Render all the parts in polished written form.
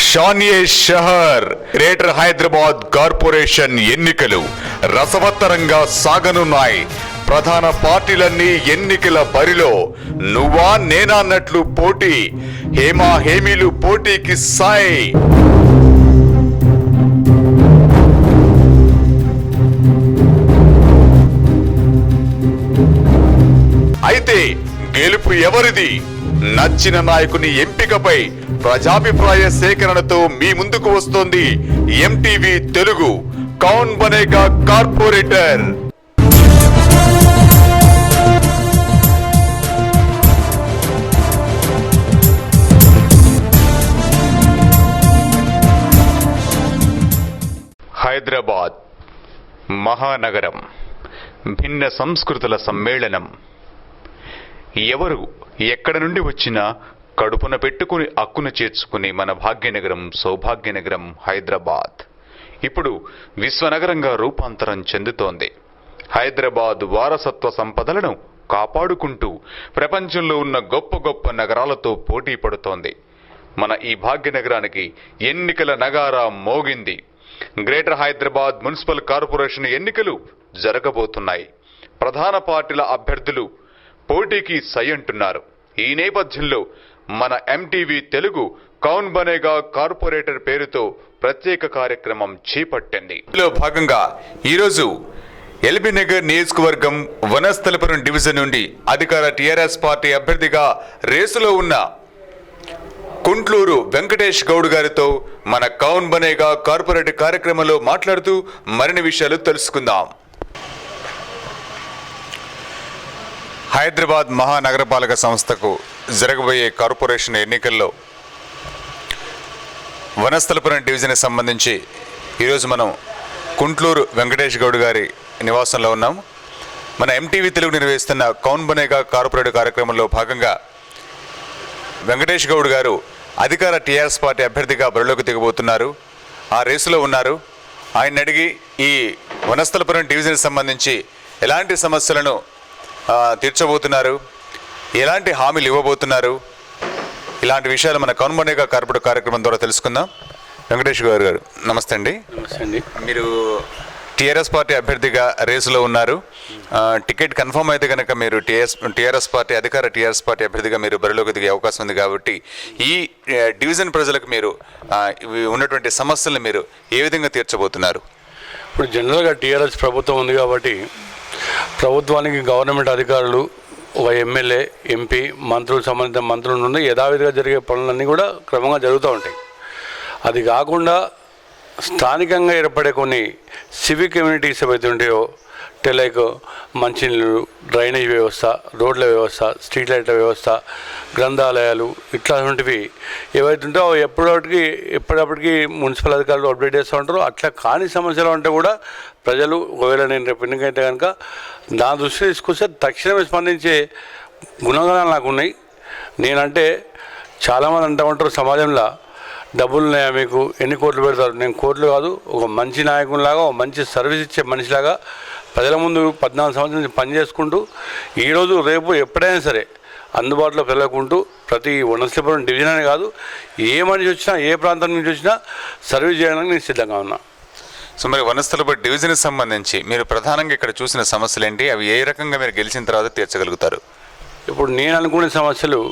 షానియే షహర్ greater Hyderabad corporation ఎన్నికలు రసవత్తరంగా సాగనున్నాయి. ప్రధాన పార్టీలన్నీ ఎన్నికల బరిలో నువ్వా నేనా అన్నట్లు పోటీ. హేమా హేమీలు పోటీకి సాయి. అయితే గెలుపు ఎవరిది? నచ్చిన నాయకుని ఎంపికపై ప్రజాభిప్రాయ సేకరణతో మీ ముందుకు వస్తోంది ఎంటీవీ తెలుగు కౌన్ బనేగా కార్పొరేటర్. హైదరాబాద్ మహానగరం, భిన్న సంస్కృతుల సమ్మేళనం. ఎవరు ఎక్కడ నుండి వచ్చినా కడుపున పెట్టుకుని అక్కున చేర్చుకుని మన భాగ్యనగరం, సౌభాగ్యనగరం హైదరాబాద్ ఇప్పుడు విశ్వనగరంగా రూపాంతరం చెందుతోంది. హైదరాబాద్ వారసత్వ సంపదలను కాపాడుకుంటూ ప్రపంచంలో ఉన్న గొప్ప గొప్ప నగరాలతో పోటీ పడుతోంది. మన ఈ భాగ్యనగరానికి ఎన్నికల నగారా మోగింది. గ్రేటర్ హైదరాబాద్ మున్సిపల్ కార్పొరేషన్ ఎన్నికలు జరగబోతున్నాయి. ప్రధాన పార్టీల అభ్యర్థులు పోటీకి సై అంటున్నారు. ఈ నేపథ్యంలో మన ఎంటీవీ తెలుగు కౌన్ బనేగా కార్పొరేటర్ పేరుతో ప్రత్యేక కార్యక్రమం చేపట్టింది. ఇందులో భాగంగా ఈరోజు ఎల్బీ నగర్ నియోజకవర్గం వనస్థలపురం డివిజన్ నుండి అధికార టీఆర్ఎస్ పార్టీ అభ్యర్థిగా రేసులో ఉన్న కుంట్లూరు వెంకటేష్ గౌడ్ గారితో మన కౌన్ బనేగా కార్పొరేటర్ కార్యక్రమంలో మాట్లాడుతూ మరిన్ని విషయాలు తెలుసుకుందాం. హైదరాబాద్ మహానగరపాలక సంస్థకు జరగబోయే కార్పొరేషన్ ఎన్నికల్లో వనస్థలపురం డివిజన్కి సంబంధించి ఈరోజు మనం కుంట్లూరు వెంకటేష్ గౌడ్ గారి నివాసంలో ఉన్నాం. మన ఎంటీవీ తెలుగు నిర్వహిస్తున్న కౌన్ బనేగా కార్పొరేటర్ కార్యక్రమంలో భాగంగా వెంకటేష్ గౌడ్ గారు అధికార టీఆర్ఎస్ పార్టీ అభ్యర్థిగా బరిలోకి దిగబోతున్నారు. ఆ రేసులో ఉన్నారు. ఆయన అడిగి ఈ వనస్థలపురం డివిజన్కి సంబంధించి ఎలాంటి సమస్యలను తీర్చబోతున్నారు, ఎలాంటి హామీలు ఇవ్వబోతున్నారు, ఇలాంటి విషయాలు మన కౌన్ బనేగా కార్పొరేటర్ కార్యక్రమం ద్వారా తెలుసుకుందాం. వెంకటేష్ గౌడ్ గారు నమస్తే అండి. నమస్తే అండి. మీరు టీఆర్ఎస్ పార్టీ అభ్యర్థిగా రేసులో ఉన్నారు. టికెట్ కన్ఫర్మ్ అయితే కనుక మీరు టీఆర్ఎస్ పార్టీ అధికార టీఆర్ఎస్ పార్టీ అభ్యర్థిగా మీరు బరిలోకి దిగే అవకాశం ఉంది. కాబట్టి ఈ డివిజన్ ప్రజలకు మీరు ఉన్నటువంటి సమస్యలను మీరు ఏ విధంగా తీర్చబోతున్నారు? ఇప్పుడు జనరల్గా టీఆర్ఎస్ ప్రభుత్వం ఉంది కాబట్టి ప్రభుత్వానికి గవర్నమెంట్ అధికారులు, ఒక ఎమ్మెల్యే, ఎంపీ, మంత్రులు, సంబంధిత మంత్రుల నుండి యథావిధిగా జరిగే పనులన్నీ కూడా క్రమంగా జరుగుతూ ఉంటాయి. అది కాకుండా స్థానికంగా ఏర్పడే కొన్ని సివిక్ కమ్యూనిటీస్ ఏవైతే ఉంటాయో, లైక్ మంచినీళ్ళు, డ్రైనేజ్ వ్యవస్థ, రోడ్ల వ్యవస్థ, స్ట్రీట్ లైట్ల వ్యవస్థ, గ్రంథాలయాలు, ఇట్లాంటివి ఏవైతే ఉంటాయో ఎప్పటికప్పటికి మున్సిపల్ అధికారులు అప్డేట్ చేస్తూ ఉంటారు. అట్లా కాని సమస్యలు ఉంటే కూడా ప్రజలు, ఒకవేళ నేను రేపు ఎన్నికైతే కనుక నా దృష్టి తీసుకొస్తే తక్షణమే స్పందించే గుణగణాలు నాకు ఉన్నాయి. నేనంటే చాలామంది అంటూ ఉంటారు సమాజంలో, డబ్బులు ఉన్నాయా మీకు, ఎన్ని కోట్లు పెడతారు? నేను కోట్లు కాదు, ఒక మంచి నాయకునిలాగా, ఒక మంచి సర్వీస్ ఇచ్చే మనిషిలాగా ప్రజల ముందు 14 సంవత్సరాల నుంచి పనిచేసుకుంటూ ఈరోజు రేపు ఎప్పుడైనా సరే అందుబాటులో పెరగకుంటూ ప్రతి వనస్థలపురం డివిజన్ అనే కాదు, ఏ మనిషి వచ్చినా, ఏ ప్రాంతం నుంచి వచ్చినా సర్వీస్ చేయడానికి నేను సిద్ధంగా ఉన్నా. సో మరి వనస్థలపురం డివిజన్కి సంబంధించి మీరు ప్రధానంగా ఇక్కడ చూసిన సమస్యలు ఏంటి? అవి ఏ రకంగా మీరు గెలిచిన తర్వాత తీర్చగలుగుతారు? ఇప్పుడు నేను అనుకునే సమస్యలు,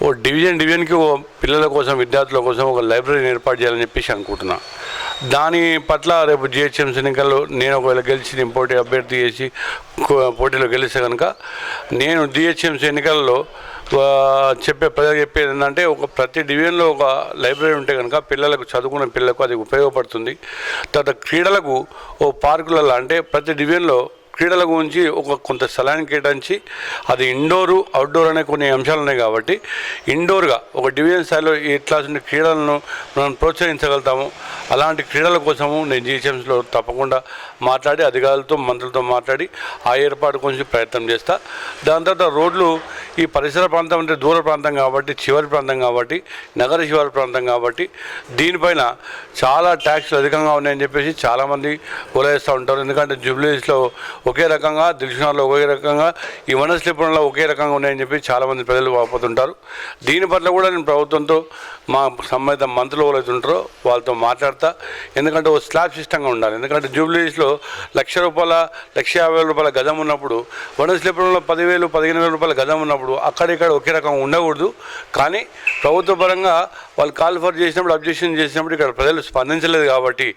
ఓ డివిజన్కి ఓ పిల్లల కోసం, విద్యార్థుల కోసం ఒక లైబ్రరీని ఏర్పాటు చేయాలని చెప్పేసి అనుకుంటున్నా. దాని పట్ల రేపు జిహెచ్ఎంసీ ఎన్నికల్లో నేను ఒకవేళ గెలిచి నేను పోటీ అభ్యర్థి చేసి పోటీలో గెలిస్తే కనుక నేను జిహెచ్ఎంసీ ఎన్నికల్లో ప్రజలకు చెప్పేది ఏంటంటే, ప్రతి డివిజన్లో ఒక లైబ్రరీ ఉంటే కనుక పిల్లలకు, చదువుకున్న పిల్లలకు అది ఉపయోగపడుతుంది. తర్వాత క్రీడలకు ఓ పార్కులలో, అంటే ప్రతి డివిజన్లో క్రీడల గురించి కొంత స్థలాన్ని కేటాయించి, అది ఇండోరు, అవుట్డోర్ అనే కొన్ని అంశాలు ఉన్నాయి కాబట్టి ఇండోర్గా ఒక డివిజన్ స్థాయిలో ఇట్లాంటి క్రీడలను మనం ప్రోత్సహించగలుగుతాము. అలాంటి క్రీడల కోసము నేను జిహెచ్ఎంసీలో తప్పకుండా మాట్లాడి అధికారులతో, మంత్రులతో మాట్లాడి ఆ ఏర్పాటు కొంచెం ప్రయత్నం చేస్తా. దాని తర్వాత రోడ్లు, ఈ పరిసర ప్రాంతం అంటే దూర ప్రాంతం కాబట్టి, చివరి ప్రాంతం కాబట్టి, నగర శివారు ప్రాంతం కాబట్టి దీనిపైన చాలా ట్యాక్స్లు అధికంగా ఉన్నాయని చెప్పేసి చాలామంది కొలేస్తూ ఉంటారు. ఎందుకంటే జూబ్లీస్లో ఒకే రకంగా, దిల్షునార్లో ఒకే రకంగా, ఈ వనస్లిపురంలో ఒకే రకంగా ఉన్నాయని చెప్పి చాలామంది ప్రజలు వాపోతుంటారు. దీని పట్ల కూడా నేను ప్రభుత్వంతో మా సంబంధిత మంత్రులు ఎవరైతే ఉంటారో వాళ్ళతో మాట్లాడతా. ఎందుకంటే ఓ స్లాబ్ సిస్టంగా ఉండాలి. ఎందుకంటే జూబ్లీస్లో ₹1,00,000, ₹1,50,000 గజం ఉన్నప్పుడు, వనస్లిపురంలో 10,000, 15,000 రూపాయల గజం ఉన్నప్పుడు అక్కడిక్కడ ఒకే రకంగా ఉండకూడదు. కానీ ప్రభుత్వ పరంగా వాళ్ళు కాల్ ఫర్ చేసినప్పుడు, అబ్జెక్షన్ చేసినప్పుడు ఇక్కడ ప్రజలు స్పందించలేదు కాబట్టి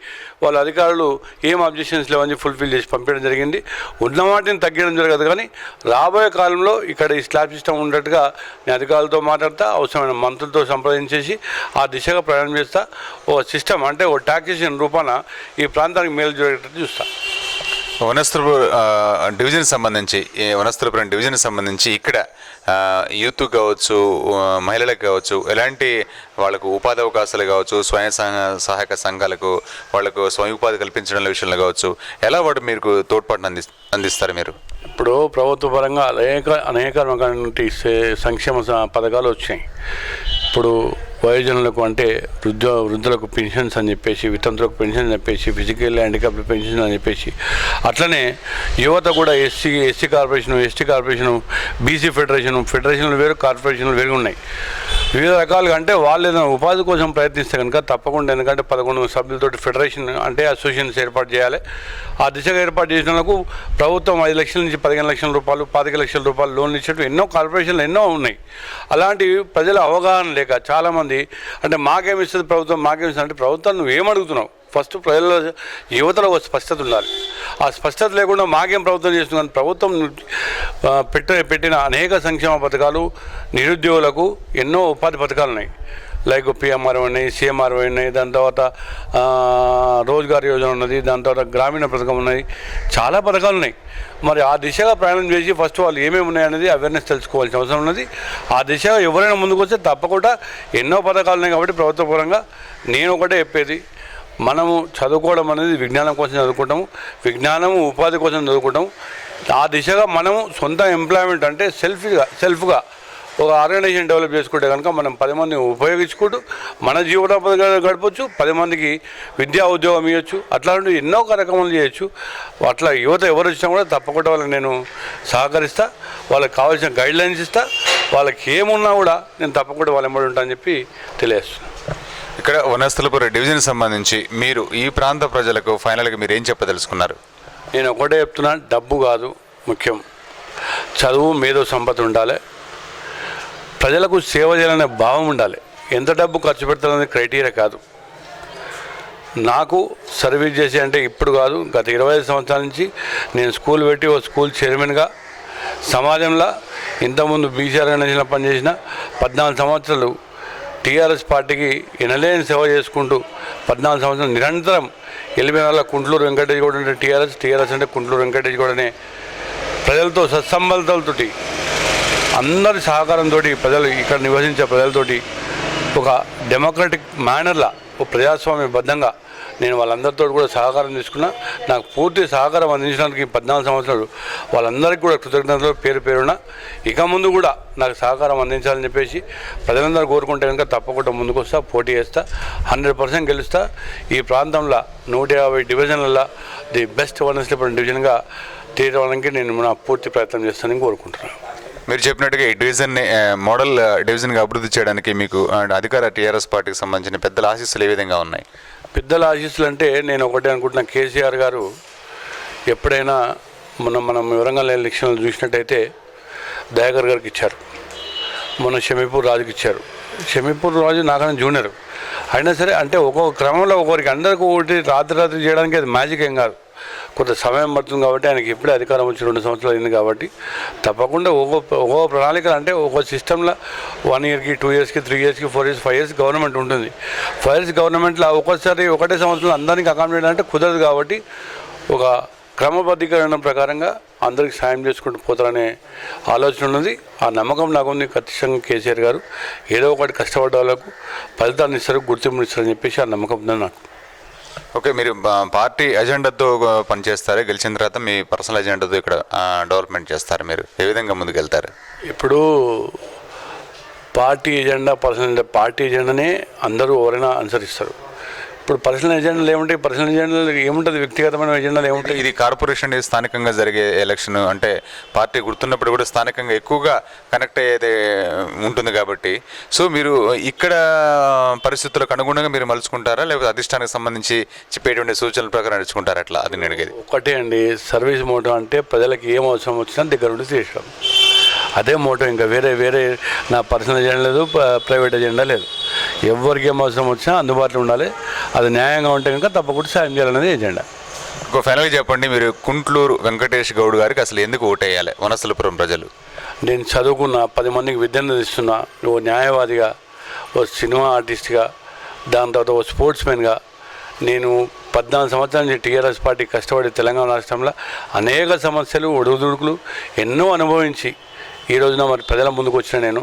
వాళ్ళ అధికారులు ఏం అబ్జెక్షన్స్ లేవని ఫుల్ఫిల్ చేసి పంపించడం జరిగింది. ఉన్న వాటిని తగ్గడం జరగదు. కానీ రాబోయే కాలంలో ఇక్కడ ఈ స్లాబ్ సిస్టమ్ ఉన్నట్టుగా నేను అధికారులతో మాట్లాడతా, అవసరమైన మంత్రులతో సంప్రదించేసి ఆ దిశగా ప్రయాణం చేస్తా. ఓ సిస్టమ్ అంటే ఓ టాక్సేషన్ రూపాన ఈ ప్రాంతానికి మేలు జరిగేటట్టు చూస్తా. వనస్థలిపురం డివిజన్ సంబంధించి ఇక్కడ యూత్ కావచ్చు, మహిళలకు కావచ్చు, ఎలాంటి వాళ్ళకు ఉపాధి అవకాశాలు కావచ్చు, స్వయం సహాయక సంఘాలకు వాళ్ళకు స్వయం ఉపాధి కల్పించడం విషయంలో కావచ్చు, ఎలా వాడు మీకు తోడ్పాటును అందిస్తారు మీరు? ఇప్పుడు ప్రభుత్వ పరంగా అనేక రకాల సంక్షేమ పథకాలు వచ్చాయి. ఇప్పుడు వయోజనులకు అంటే వృద్ధులకు పెన్షన్స్ అని చెప్పేసి, వితంతులకు పెన్షన్ అని చెప్పేసి, ఫిజికల్ హ్యాండిక్యాప్డ్ పెన్షన్ అని చెప్పేసి, అట్లనే యువత కూడా SC corporation, ST corporation, BC ఫెడరేషన్లు వేరు, కార్పొరేషన్లు వేరు ఉన్నాయి. వివిధ రకాలుగా అంటే వాళ్ళు ఏదైనా ఉపాధి కోసం ప్రయత్నిస్తే కనుక తప్పకుండా, ఎందుకంటే 11 సభ్యులతోటి ఫెడరేషన్ అంటే అసోసియేషన్స్ ఏర్పాటు చేయాలి. ఆ దిశగా ఏర్పాటు చేసిన వాళ్ళకు ప్రభుత్వం 5 లక్షల నుంచి 15 లక్షల రూపాయలు, 25 లక్షల రూపాయలు లోన్లు ఇచ్చేట్టు ఎన్నో కార్పొరేషన్లు ఎన్నో ఉన్నాయి. అలాంటి ప్రజల అవగాహన లేక చాలామంది అంటే మాకేమిస్తుంది ప్రభుత్వం, మాకేమిస్తుంది అంటే ప్రభుత్వం నువ్వు ఏమడుగుతున్నావు? ఫస్ట్ ప్రజల యువతలో ఒక స్పష్టత ఉండాలి. ఆ స్పష్టత లేకుండా మాకేం ప్రభుత్వం చేస్తుంది. ప్రభుత్వం పెట్టిన అనేక సంక్షేమ పథకాలు, నిరుద్యోగులకు ఎన్నో ఉపాధి పథకాలు ఉన్నాయి. లైక్ పిఎంఆర్ఓ ఉన్నాయి, సిఎంఆర్ఓ ఉన్నాయి, దాని తర్వాత రోజ్గార్ యోజన ఉన్నది, దాని తర్వాత గ్రామీణ పథకం ఉన్నది, చాలా పథకాలు ఉన్నాయి. మరి ఆ దిశగా ప్రయాణం చేసి ఫస్ట్ వాళ్ళు ఏమేమి ఉన్నాయనేది అవేర్నెస్ తెలుసుకోవాల్సిన అవసరం ఉన్నది. ఆ దిశగా ఎవరైనా ముందుకు వస్తే తప్పకుండా ఎన్నో పథకాలు ఉన్నాయి. కాబట్టి ప్రభుత్వ పరంగా నేను ఒకటే చెప్పేది, మనము చదువుకోవడం అనేది విజ్ఞానం కోసం చదువుకుంటాము, విజ్ఞానము ఉపాధి కోసం చదువుకుంటాము. ఆ దిశగా మనము సొంత ఎంప్లాయ్మెంట్ అంటే సెల్ఫ్గా ఒక ఆర్గనైజేషన్ డెవలప్ చేసుకుంటే కనుక మనం 10 మందిని ఉపయోగించుకుంటూ మన జీవనోపాధి గడపచ్చు, 10 మందికి విద్యా ఉద్యోగం ఇవ్వచ్చు, అట్లాంటివి ఎన్నో కార్యక్రమాలు చేయొచ్చు. అట్లా యువత ఎవరు వచ్చినా కూడా తప్పకుండా వాళ్ళకి నేను సహకరిస్తా, వాళ్ళకి కావాల్సిన గైడ్లైన్స్ ఇస్తా, వాళ్ళకి ఏమున్నా కూడా నేను తప్పకుండా వాళ్ళ ఎంబడి ఉంటా అని చెప్పి తెలియజేస్తున్నాను. ఇక్కడ వనస్థలిపురం డివిజన్ సంబంధించి మీరు ఈ ప్రాంత ప్రజలకు ఫైనల్గా మీరు ఏం చెప్పదలుచుకున్నారు? నేను ఒకటే చెప్తున్నా, డబ్బు కాదు ముఖ్యం, చదువు, మేధో సంపత్తి ఉండాలి, ప్రజలకు సేవ చేయాలనే భావం ఉండాలి. ఎంత డబ్బు ఖర్చు పెడతారనే క్రైటీరియా కాదు. నాకు సర్వీస్ చేసి అంటే ఇప్పుడు కాదు, గత 25 సంవత్సరాల నుంచి నేను స్కూల్ పెట్టి ఓ స్కూల్ చైర్మన్గా సమాజంలో ఇంతకుముందు బీసీ ఆర్గనైజేషన్లో పనిచేసిన 14 సంవత్సరాలు టీఆర్ఎస్ పార్టీకి ఎనలేని సేవ చేసుకుంటూ 14 సంవత్సరాలు నిరంతరం 84 కుంట్లూరు వెంకటేష్ గౌడ్ అంటే టీఆర్ఎస్ అంటే కుంట్లూరు వెంకటేష్ గౌడ్ అనే ప్రజలతో సత్సంబంధాలతోటి, అందరి సహకారంతో, ప్రజలు ఇక్కడ నివసించే ప్రజలతోటి ఒక డెమోక్రటిక్ మేనర్లా, ఒక ప్రజాస్వామ్యబద్ధంగా నేను వాళ్ళందరితో కూడా సహకారం తీసుకున్నా. నాకు పూర్తి సహకారం అందించడానికి 14 సంవత్సరాలు వాళ్ళందరికీ కూడా కృతజ్ఞతలు పేరున. ఇక ముందు కూడా నాకు సహకారం అందించాలని చెప్పేసి ప్రజలందరూ కోరుకుంటే కనుక తప్పకుండా ముందుకు వస్తా, పోటీ చేస్తా, 100% గెలుస్తా. ఈ ప్రాంతంలో 150 డివిజన్లలో ది బెస్ట్ వనస్థలిపురం డివిజన్గా తీయడానికి నేను నా పూర్తి ప్రయత్నం చేస్తానని కోరుకుంటున్నాను. మీరు చెప్పినట్టుగా ఈ డివిజన్ని మోడల్ డివిజన్గా అభివృద్ధి చేయడానికి మీకు అధికార టీఆర్ఎస్ పార్టీకి సంబంధించిన పెద్దల ఆశీస్సులు ఏ విధంగా ఉన్నాయి? పెద్దల ఆశీస్సులు అంటే నేను ఒకటే అనుకుంటున్నా, కేసీఆర్ గారు ఎప్పుడైనా మనం వరంగల్ ఎలక్షన్లు చూసినట్టయితే దయాకర్ గారికి ఇచ్చారు, మొన్న షమీపూర్ రాజుకి ఇచ్చారు. షమీపూర్ రాజు నాకన్నా జూనియర్ అయినా సరే, అంటే ఒక్కొక్క క్రమంలో ఒక్కొక్కరికి అందరికీ ఒకటి రాత్రి చేయడానికి అది మ్యాజిక్ ఏం కాదు, కొంత సమయం పడుతుంది. కాబట్టి ఆయనకి ఇప్పుడే అధికారం వచ్చి 2 సంవత్సరాలు అయింది. కాబట్టి తప్పకుండా ఒక్కో ప్రణాళికలు అంటే ఒక్కో సిస్టంలో 1 ఇయర్కి, 2 ఇయర్స్కి, 3 ఇయర్స్కి, 4 ఇయర్స్, 5 ఇయర్స్ గవర్నమెంట్ ఉంటుంది. 5 ఇయర్స్ గవర్నమెంట్లో ఒక్కోసారి ఒకటే సంవత్సరంలో అందరికీ అకామిడేట్ అంటే కుదరదు. కాబట్టి ఒక క్రమబద్ధీకరణ ప్రకారంగా అందరికీ సాయం చేసుకుంటూ పోతారనే ఆలోచన ఉన్నది. ఆ నమ్మకం నాకుంది. ఖచ్చితంగా కేసీఆర్ గారు ఏదో ఒకటి కష్టపడ్డ వాళ్ళకు ఫలితాన్ని ఇస్తారు, గుర్తింపు ఇస్తారని చెప్పేసి ఆ నమ్మకం ఉంది నాకు. ఓకే, మీరు పార్టీ ఎజెండాతో పనిచేస్తారు, గెలిచిన తర్వాత మీ పర్సనల్ ఎజెండాతో ఇక్కడ డెవలప్మెంట్ చేస్తారు, మీరు ఏ విధంగా ముందుకెళ్తారు? ఇప్పుడు పార్టీ ఎజెండా, పర్సనల్ పార్టీ ఎజెండానే అందరూ ఎవరైనా అనుసరిస్తారు. ఇప్పుడు పర్సనల్ ఎజెండాలు ఏముంటాయి? పర్సనల్ ఎజెండాలు ఏముంటుంది? వ్యక్తిగతమైన ఎజెండాలు ఏముంటాయి? ఇది కార్పొరేషన్ స్థానికంగా జరిగే ఎలక్షన్ అంటే పార్టీ గుర్తున్నప్పుడు కూడా స్థానికంగా ఎక్కువగా కనెక్ట్ అయ్యేది ఉంటుంది కాబట్టి, సో మీరు ఇక్కడ పరిస్థితులకు అనుగుణంగా మీరు మలుచుకుంటారా, లేకపోతే అధిష్టానానికి సంబంధించి చెప్పేటువంటి సూచనల ప్రకారం నడుచుకుంటారా? అట్లా అది నేను అడిగేది. ఒకటే అండి, సర్వీస్ మోటో అంటే ప్రజలకు ఏం అవసరం వచ్చినా దగ్గర ఉండి తీసుకోవడం, అదే మోటో. ఇంకా వేరే నా పర్సనల్ ఎజెండా లేదు, ప్రైవేట్ ఎజెండా లేదు. ఎవరికి ఏం అవసరం వచ్చినా అందుబాటులో ఉండాలి, అది న్యాయంగా ఉంటే కనుక తప్పకుండా సాయం చేయాలనేది ఎజెండా. ఇంకో ఫైనల్గా చెప్పండి, మీరు కుంట్లూరు వెంకటేష్ గౌడ్ గారికి అసలు ఎందుకు ఓటేయాలి వనస్థలపురం ప్రజలు? నేను చదువుకున్న 10 మందికి విద్యను ఇస్తున్నా, ఓ న్యాయవాదిగా, ఓ సినిమా ఆర్టిస్ట్గా, దాని తర్వాత ఓ స్పోర్ట్స్ మ్యాన్గా నేను 14 సంవత్సరాల నుంచి టీఆర్ఎస్ పార్టీ కష్టపడి తెలంగాణ రాష్ట్రంలో అనేక సమస్యలు ఒడుదుడుకులు ఎన్నో అనుభవించి ఈ రోజున మరి ప్రజల ముందుకు వచ్చిన నేను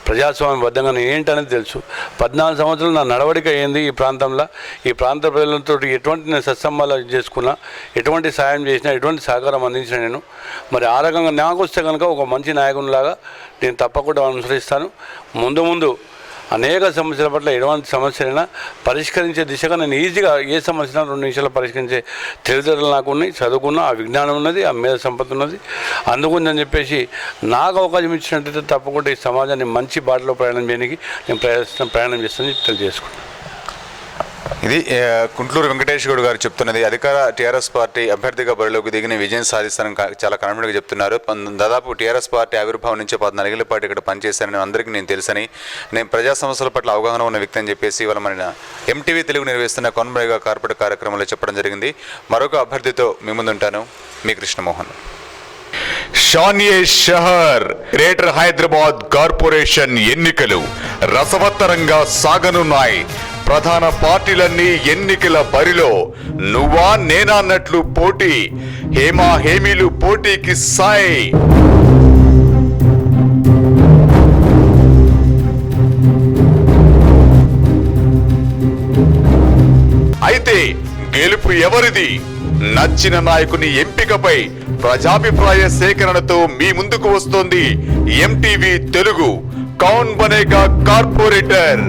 ప్రజాస్వామ్యబద్ధంగా ఏంటనేది తెలుసు. 14 సంవత్సరాలు నా నడవడిక ఏంది ఈ ప్రాంతంలో, ఈ ప్రాంత ప్రజలతో ఎటువంటి నేను సత్సంబాలు చేసుకున్నా, ఎటువంటి సాయం చేసినా, ఎటువంటి సహకారం అందించిన నేను మరి ఆ రకంగా నాకు వస్తే కనుక ఒక మంచి నాయకునిలాగా నేను తప్పకుండా అనుసరిస్తాను. ముందు అనేక సమస్యల పట్ల ఎటువంటి సమస్యలైనా పరిష్కరించే దిశగా నేను ఈజీగా ఏ సమస్యను 2 నిమిషాలు పరిష్కరించే తెలివితేటలు నాకు ఉన్నాయి, చదువుకున్న ఆ విజ్ఞానం ఉన్నది, ఆ మేధ సంపత్తి ఉన్నది. అందుకుందని చెప్పేసి నాకు అవకాశం ఇచ్చినట్టయితే తప్పకుండా ఈ సమాజాన్ని మంచి బాటలో ప్రయాణం చేయడానికి నేను ప్రయాణం చేస్తానని తెలియజేసుకుంటాను. ఇది కుంట్లూరు వెంకటేష్ గౌడ్ గారు చెప్తున్నది. అధికార టీఆర్ఎస్ పార్టీ అభ్యర్థిగా బరిలోకి దిగిన విజయం సాధిస్తారని చాలా కాన్ఫిడెంట్గా చెప్తున్నారు. దాదాపు టీఆర్ఎస్ పార్టీ ఆవిర్భావం నుంచి 14 ఏళ్ల పాటు ఇక్కడ పనిచేశారని అందరికీ నేను తెలుసని, నేను ప్రజా సమస్యల పట్ల అవగాహన ఉన్న వ్యక్తి అని చెప్పేసి ఇవాళ మన MTV తెలుగు నిర్వహిస్తున్న కొన్బరేగా కార్పొరేట్ కార్యక్రమంలో చెప్పడం జరిగింది. మరొక అభ్యర్థితో మీ ముందుంటాను, మీ కృష్ణమోహన్. షానియే షహర్ గ్రేటర్ హైదరాబాద్ కార్పొరేషన్ ఎన్నికలు రసవత్తరంగా సాగనున్నాయి. ప్రధాన పార్టీలన్నీ ఎన్నికల బరిలో నువ్వా నేనా అన్నట్లు పోటీ. హేమా హేమీలు పోటీకి సాయి. అయితే గెలుపు ఎవరిది? నచ్చిన నాయకుని ఎంపికపై ప్రజాభిప్రాయ సేకరణతో మీ ముందుకు వస్తోంది MTV తెలుగు కౌన్ బనేగా కార్పొరేటర్.